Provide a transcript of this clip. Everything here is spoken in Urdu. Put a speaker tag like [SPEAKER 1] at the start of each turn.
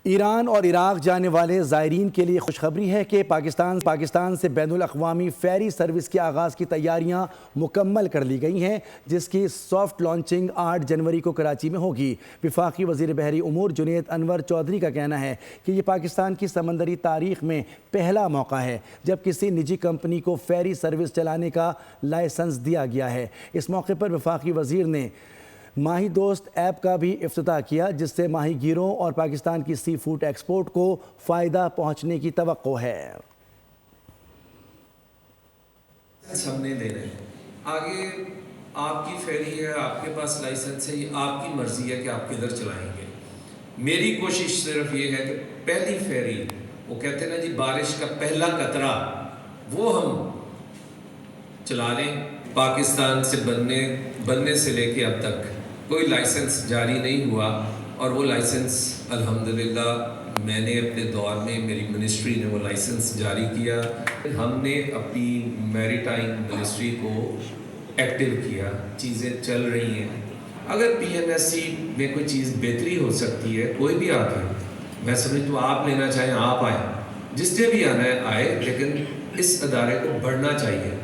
[SPEAKER 1] ایران اور عراق جانے والے زائرین کے لیے خوشخبری ہے کہ پاکستان سے بین الاقوامی فیری سروس کے آغاز کی تیاریاں مکمل کر لی گئی ہیں، جس کی سافٹ لانچنگ 8 جنوری کو کراچی میں ہوگی۔ وفاقی وزیر بحری امور جنید انور چودھری کا کہنا ہے کہ یہ پاکستان کی سمندری تاریخ میں پہلا موقع ہے جب کسی نجی کمپنی کو فیری سروس چلانے کا لائسنس دیا گیا ہے۔ اس موقع پر وفاقی وزیر نے ماہی دوست ایپ کا بھی افتتاح کیا، جس سے ماہی گیروں اور پاکستان کی سی فوڈ ایکسپورٹ کو فائدہ پہنچنے کی توقع ہے۔
[SPEAKER 2] ہم نہیں دے رہے آگے، آپ کی فیری ہے، آپ کے پاس لائسنس ہے، یہ آپ کی مرضی ہے کہ آپ کدھر چلائیں گے۔ میری کوشش صرف یہ ہے کہ پہلی فیری، وہ کہتے ہیں نا جی بارش کا پہلا قطرہ، وہ ہم چلا لیں۔ پاکستان سے بننے سے لے کے اب تک کوئی لائسنس جاری نہیں ہوا، اور وہ لائسنس الحمدللہ میں نے اپنے دور میں، میری منسٹری نے وہ لائسنس جاری کیا۔ ہم نے اپنی میری ٹائم منسٹری کو ایکٹیو کیا، چیزیں چل رہی ہیں۔ اگر پی ایم ایس سی میں کوئی چیز بہتری ہو سکتی ہے، کوئی بھی آ کے، میں سمجھتا ہوں آپ لینا چاہیں آپ آئیں، جس نے بھی آنا ہے آئے، لیکن اس ادارے کو بڑھنا چاہیے۔